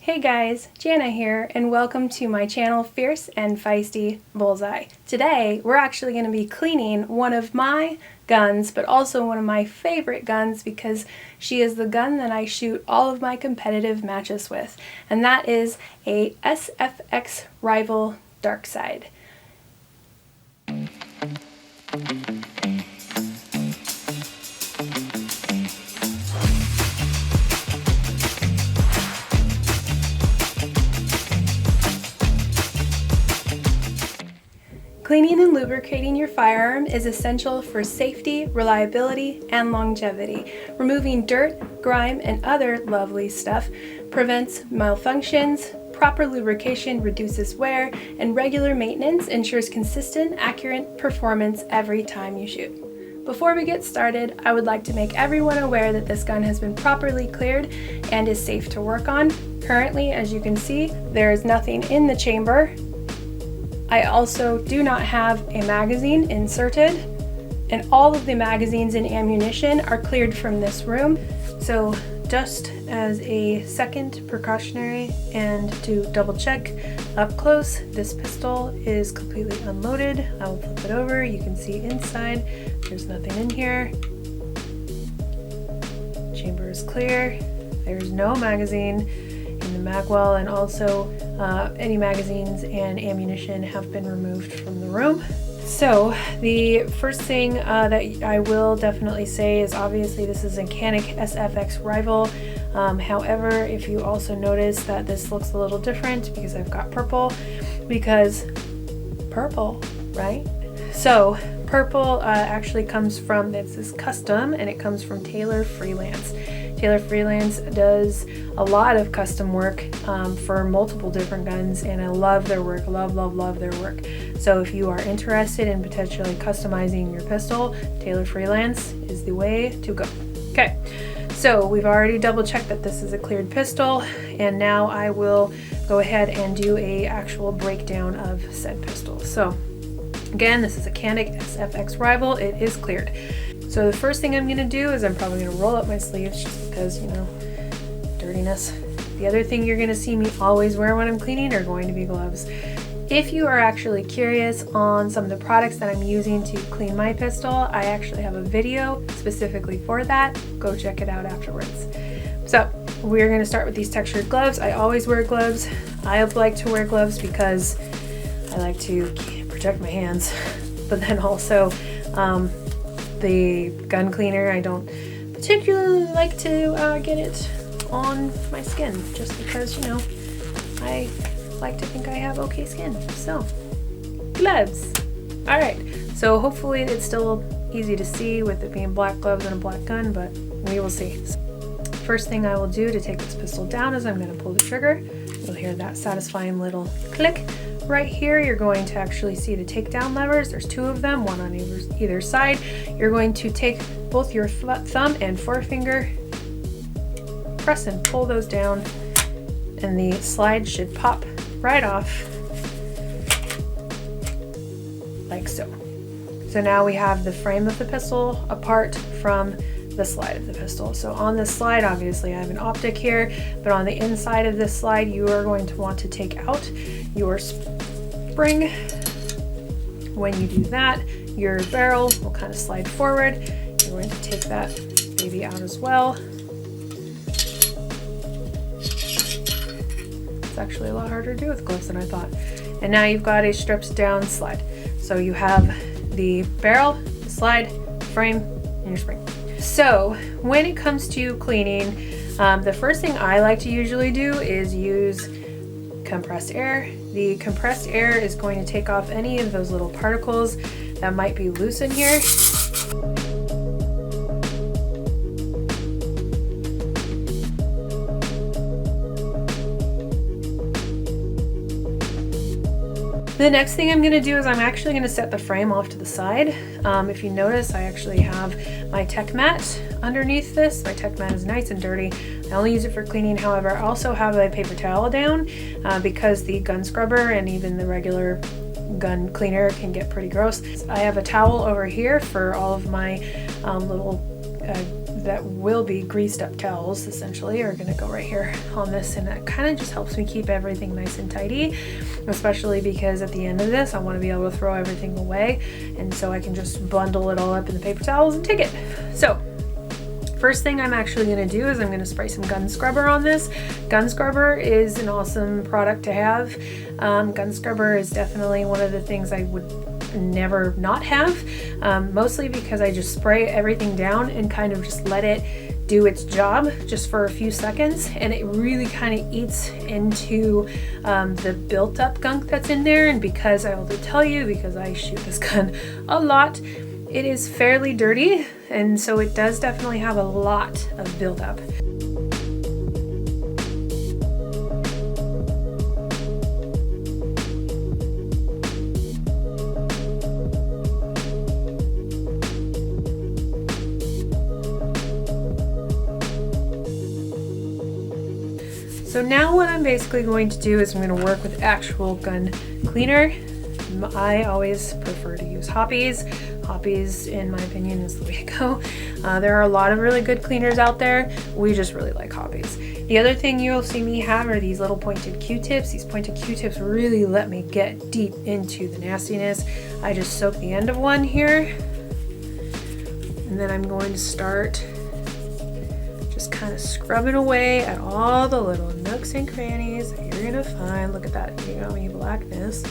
Hey guys, Jana here, and welcome to my channel Fierce and Feisty Bullseye. Today we're actually going to be cleaning one of my guns, but also one of my favorite guns because she is the gun that I shoot all of my competitive matches with, and that is a SFX Rival Dark Side. Cleaning and lubricating your firearm is essential for safety, reliability, and longevity. Removing dirt, grime, and other lovely stuff prevents malfunctions. Proper lubrication reduces wear, and regular maintenance ensures consistent, accurate performance every time you shoot. Before we get started, I would like to make everyone aware that this gun has been properly cleared and is safe to work on. Currently, as you can see, there is nothing in the chamber. I also do not have a magazine inserted, and all of the magazines and ammunition are cleared from this room. So just as a second precautionary and to double check up close, this pistol is completely unloaded. I will flip it over. You can see inside there's nothing in here. Chamber is clear. There's no magazine in the mag well, and also any magazines and ammunition have been removed from the room. So the first thing that I will definitely say is obviously this is a Canik SFX Rival. However, if you also notice that this looks a little different because I've got purple, because purple, right? So purple actually comes from, this is custom, and it comes from Taylor Freelance. Taylor Freelance does a lot of custom work for multiple different guns, and I love their work, love their work. So if you are interested in potentially customizing your pistol, Taylor Freelance is the way to go. Okay, so we've already double checked that this is a cleared pistol, and now I will go ahead and do a actual breakdown of said pistol. So again, this is a Canik SFX Rival. It is cleared. So the first thing I'm going to do is I'm probably going to roll up my sleeves just because, you know, dirtiness. The other thing you're going to see me always wear when I'm cleaning are going to be gloves. If you are actually curious on some of the products that I'm using to clean my pistol, I actually have a video specifically for that. Go check it out afterwards. So we're going to start with these textured gloves. I always wear gloves. I like to wear gloves because I like to protect my hands, but then also the gun cleaner, I don't particularly like to get it on my skin just because, you know, I like to think I have okay skin. So gloves. All right, so hopefully it's still easy to see with it being black gloves and a black gun, but we will see. First thing I will do to take this pistol down is I'm going to pull the trigger. You'll hear that satisfying little click. Right here, you're going to actually see the takedown levers. There's two of them, one on either side. You're going to take both your thumb and forefinger, press and pull those down, and the slide should pop right off like so. So now we have the frame of the pistol apart from the slide of the pistol. So on this slide, obviously I have an optic here, but on the inside of this slide, you are going to want to take out your spring. When you do that, your barrel will kind of slide forward. You're going to take that baby out as well. It's actually a lot harder to do with gloves than I thought. And now you've got a stripped down slide. So you have the barrel, the slide, frame, and your spring. So when it comes to cleaning, the first thing I like to usually do is use compressed air. The compressed air is going to take off any of those little particles that might be loose in here. The next thing I'm going to do is I'm actually going to set the frame off to the side. If you notice, I actually have my tech mat underneath this. My tech mat is nice and dirty. I only use it for cleaning. However, I also have a paper towel down because the gun scrubber and even the regular gun cleaner can get pretty gross. I have a towel over here for all of my that will be greased up towels essentially are gonna go right here on this, and that kind of just helps me keep everything nice and tidy, especially because at the end of this I want to be able to throw everything away, and so I can just bundle it all up in the paper towels and take it. So first thing I'm actually going to do is I'm going to spray some gun scrubber on this. Gun scrubber is an awesome product to have. Gun scrubber is definitely one of the things I would never not have, mostly because I just spray everything down and kind of just let it do its job just for a few seconds, and it really kind of eats into the built up gunk that's in there. And because I will tell you, because I shoot this gun a lot, it is fairly dirty, and so it does definitely have a lot of buildup. So now what I'm basically going to do is I'm going to work with actual gun cleaner. I always prefer to use Hoppe's. Hoppe's, in my opinion, is the way to go. There are a lot of really good cleaners out there. We just really like Hoppe's. The other thing you'll see me have are these little pointed Q-tips. These pointed Q-tips really let me get deep into the nastiness. I just soak the end of one here, and then I'm going to start just kind of scrubbing away at all the little nooks and crannies that you're gonna find. Look at that yummy blackness.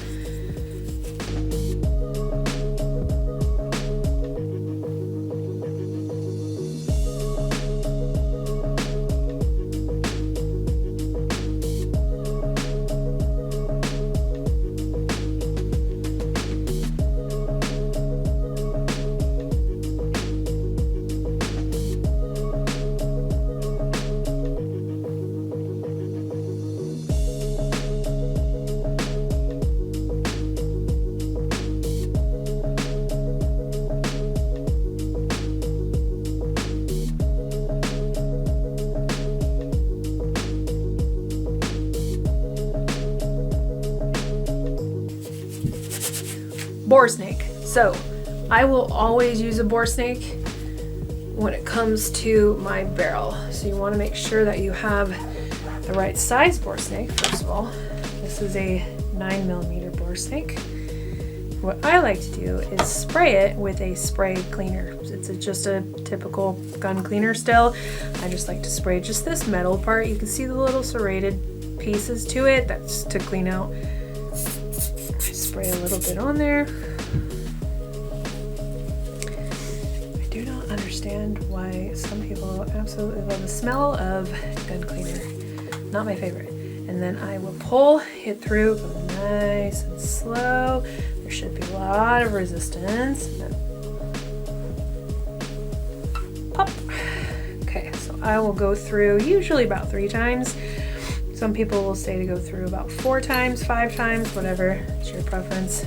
Bore snake. So I will always use a bore snake when it comes to my barrel. So you want to make sure that you have the right size bore snake. First of all, this is a 9mm bore snake. What I like to do is spray it with a spray cleaner. It's just a typical gun cleaner still. I just like to spray just this metal part. You can see the little serrated pieces to it. That's to clean out. Spray a little bit on there. I do not understand why some people absolutely love the smell of gun cleaner. Not my favorite. And then I will pull it through, go nice and slow. There should be a lot of resistance. And then pop. Okay, so I will go through usually about 3 times. Some people will say to go through about 4 times, 5 times, whatever, it's your preference.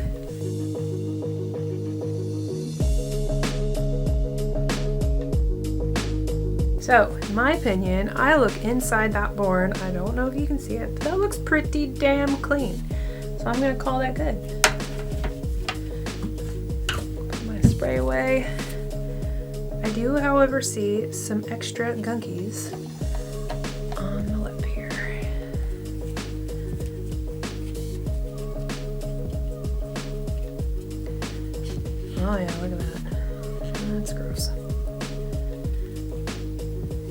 So, in my opinion, I look inside that bore, and I don't know if you can see it, but that looks pretty damn clean. So I'm gonna call that good. Put my spray away. I do, however, see some extra gunkies on the lip here. Oh yeah, look at that. That's gross.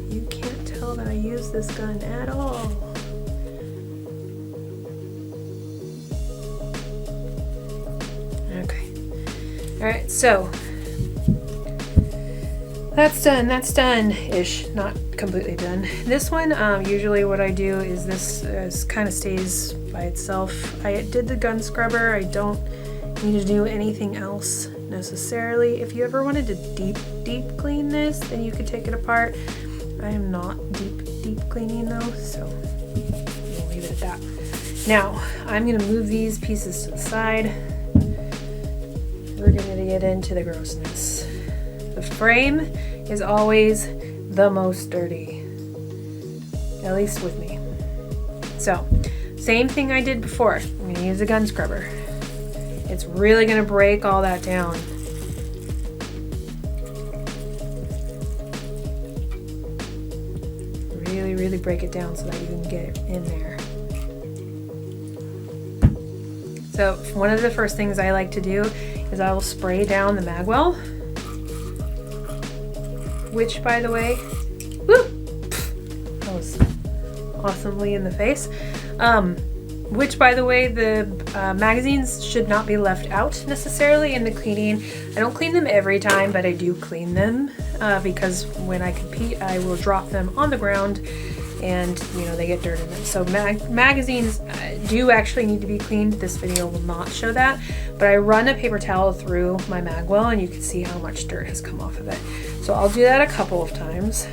You can't tell that I use this gun at all. Okay. Alright, so that's done-ish, not completely done. This one, usually what I do is this kind of stays by itself. I did the gun scrubber. I don't need to do anything else necessarily. If you ever wanted to deep clean this, then you could take it apart. I am not deep cleaning though, so we'll leave it at that. Now, I'm gonna move these pieces to the side. We're gonna get into the grossness. The frame is always the most dirty, at least with me. So, same thing I did before. I'm gonna use a gun scrubber. It's really gonna break all that down. really break it down so that you can get it in there. So one of the first things I like to do is I will spray down the mag well, which, by the way, woo, that was awesomely in the face. Which, by the way, the magazines should not be left out necessarily in the cleaning. I don't clean them every time, but I do clean them because when I compete, I will drop them on the ground and, you know, they get dirt in them. So magazines do actually need to be cleaned. This video will not show that, but I run a paper towel through my mag well and you can see how much dirt has come off of it. So I'll do that a couple of times.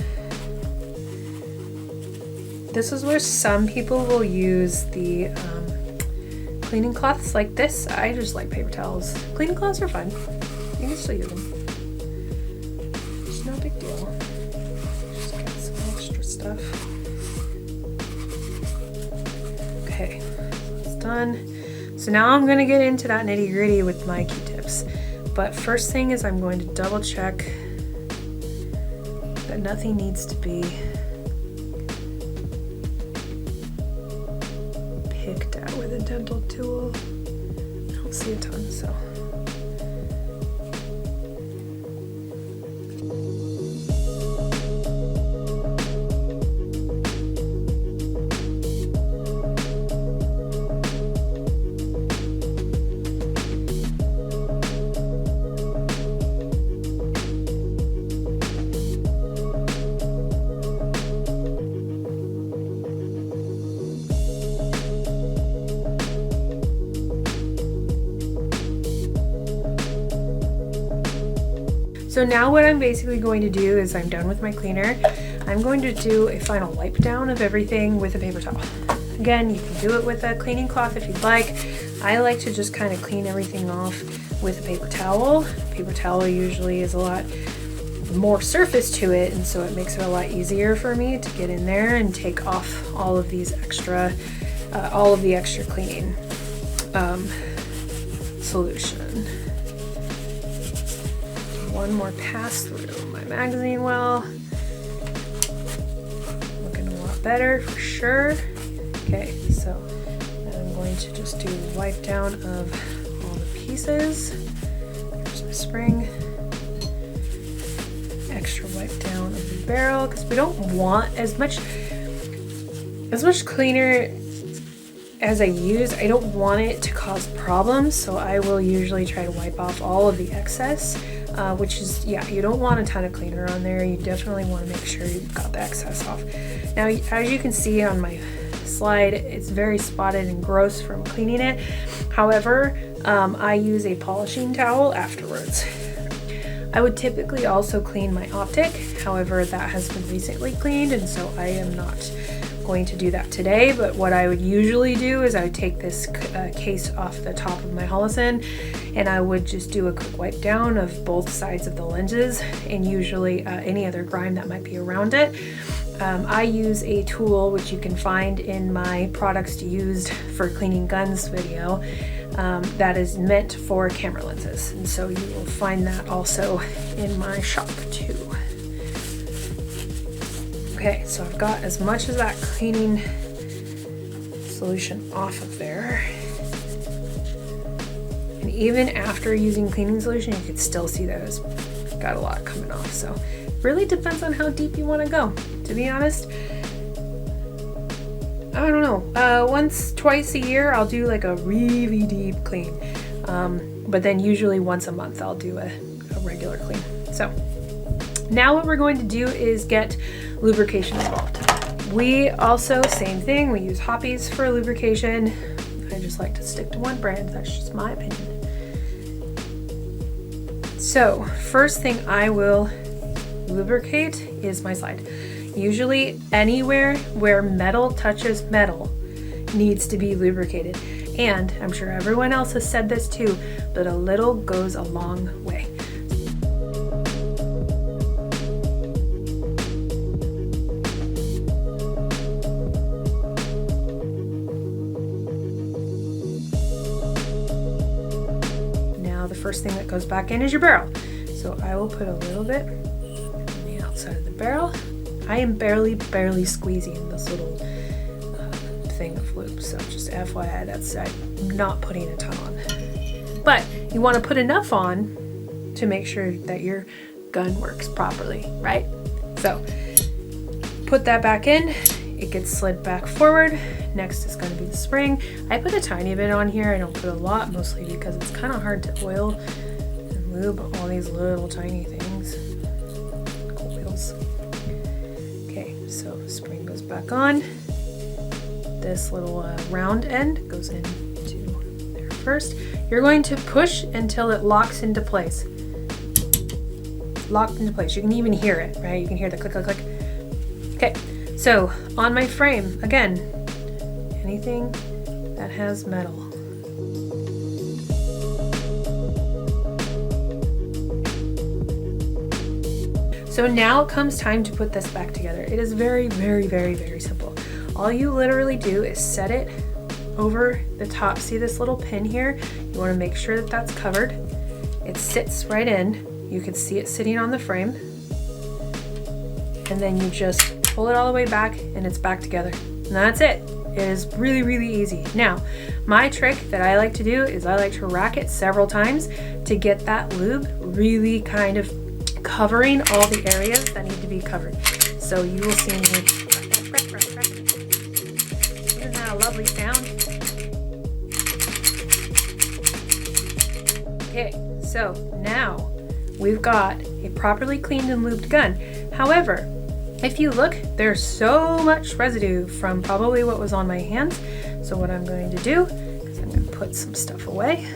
This is where some people will use the cleaning cloths like this. I just like paper towels. Cleaning cloths are fine. You can still use them. It's no big deal. Just get some extra stuff. Okay, it's done. So now I'm going to get into that nitty gritty with my Q-tips. But first thing is I'm going to double check that nothing needs to be picked out with a dental tool. I don't see a ton, so. So now what I'm basically going to do is I'm done with my cleaner. I'm going to do a final wipe down of everything with a paper towel. Again, you can do it with a cleaning cloth if you'd like. I like to just kind of clean everything off with a paper towel. Paper towel usually is a lot more surface to it, and so it makes it a lot easier for me to get in there and take off all of these extra, all of the extra cleaning solution. One more pass through my magazine well. Looking a lot better for sure. Okay, so then I'm going to just do a wipe down of all the pieces. There's my spring. Extra wipe down of the barrel because we don't want as much cleaner as I use. I don't want it to cause problems, so I will usually try to wipe off all of the excess. Which is, yeah, you don't want a ton of cleaner on there. You definitely want to make sure you've got the excess off. Now, as you can see on my slide, it's very spotted and gross from cleaning it. However, I use a polishing towel afterwards. I would typically also clean my optic. However, that has been recently cleaned, and so I am not going to do that today. But what I would usually do is I would take this case off the top of my Holosun and I would just do a quick wipe down of both sides of the lenses and usually any other grime that might be around it. I use a tool which you can find in my products used for cleaning guns video that is meant for camera lenses, and so you will find that also in my shop too. Okay, so I've got as much of that cleaning solution off of there. And even after using cleaning solution, you can still see that it's got a lot coming off. So it really depends on how deep you want to go. To be honest, I don't know. Twice a year, I'll do like a really deep clean. But then usually once a month, I'll do a regular clean. So now what we're going to do is get lubrication involved. We also, same thing, we use Hoppies for lubrication. I just like to stick to one brand, that's just my opinion. So first thing I will lubricate is my slide. Usually anywhere where metal touches metal needs to be lubricated. And I'm sure everyone else has said this too, but a little goes a long way. First thing that goes back in is your barrel. So I will put a little bit on the outside of the barrel. I am barely squeezing this little thing of lube, so just FYI, I'm not putting a ton on. But you want to put enough on to make sure that your gun works properly, right? So put that back in, it gets slid back forward. Next is going to be the spring. I put a tiny bit on here, I don't put a lot, mostly because it's kind of hard to oil and lube all these little tiny things. Coils. Okay, so the spring goes back on. This little round end goes into there first. You're going to push until it locks into place. Locked into place. You can even hear it, right? You can hear the click, click, click. Okay, so on my frame, again, anything that has metal. So now it comes time to put this back together. It is very simple. All you literally do is set it over the top. See this little pin here? You want to make sure that that's covered. It sits right in. You can see it sitting on the frame. And then you just pull it all the way back and it's back together. And that's it. It is really easy. Now, my trick that I like to do is I like to rack it several times to get that lube really kind of covering all the areas that need to be covered. So you will see me. Isn't that a lovely sound? Okay, so now we've got a properly cleaned and lubed gun. However, if you look, there's so much residue from probably what was on my hands. So what I'm going to do is I'm going to put some stuff away.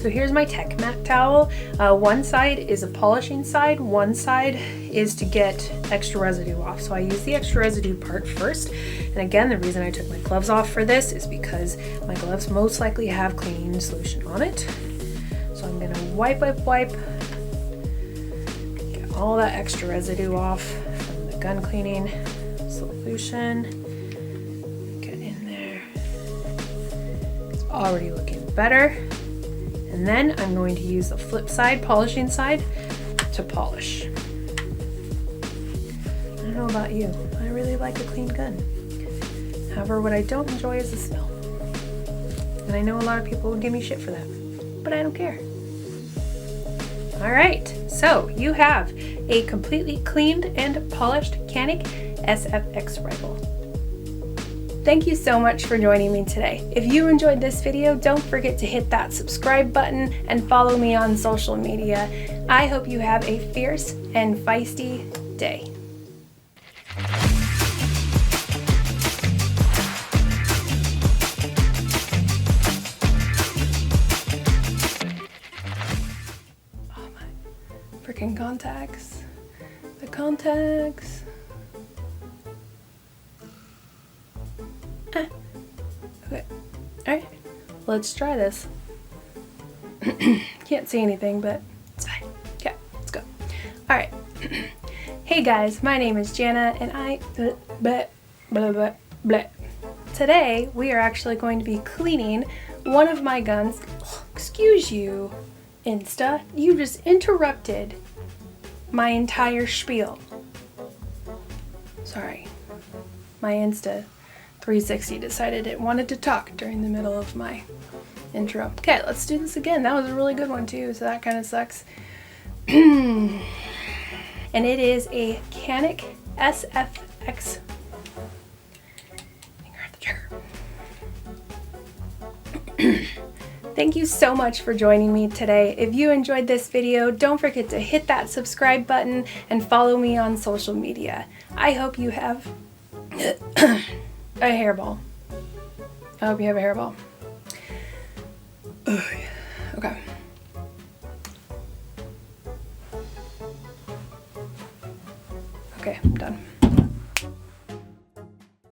So here's my Tech Mat towel. One side is a polishing side, one side is to get extra residue off. So I use the extra residue part first. And again, the reason I took my gloves off for this is because my gloves most likely have cleaning solution on it. So I'm gonna wipe, get all that extra residue off from the gun cleaning solution. Get in there. It's already looking better. And then I'm going to use the flip side, polishing side, to polish. I don't know about you, I really like a clean gun. However, what I don't enjoy is the smell. And I know a lot of people will give me shit for that, but I don't care. All right, so you have a completely cleaned and polished Canik SFX Rival. Thank you so much for joining me today. If you enjoyed this video, don't forget to hit that subscribe button and follow me on social media. I hope you have a fierce and feisty day. Oh my freaking contacts. The contacts. Okay, alright, let's try this. Can't see anything, but it's fine. Okay, let's go. Alright. Hey guys, my name is Jana, and Today, we are actually going to be cleaning one of my guns. Oh, excuse you, Insta. You just interrupted my entire spiel. Sorry. My Insta 360 decided it wanted to talk during the middle of my intro. Okay, let's do this again. That was a really good one too, so that kind of sucks. And it is a Canik SFX. Finger on the trigger. Thank you so much for joining me today. If you enjoyed this video, don't forget to hit that subscribe button and follow me on social media. I hope you have a hairball. I hope you have a hairball. Okay. Okay, I'm done.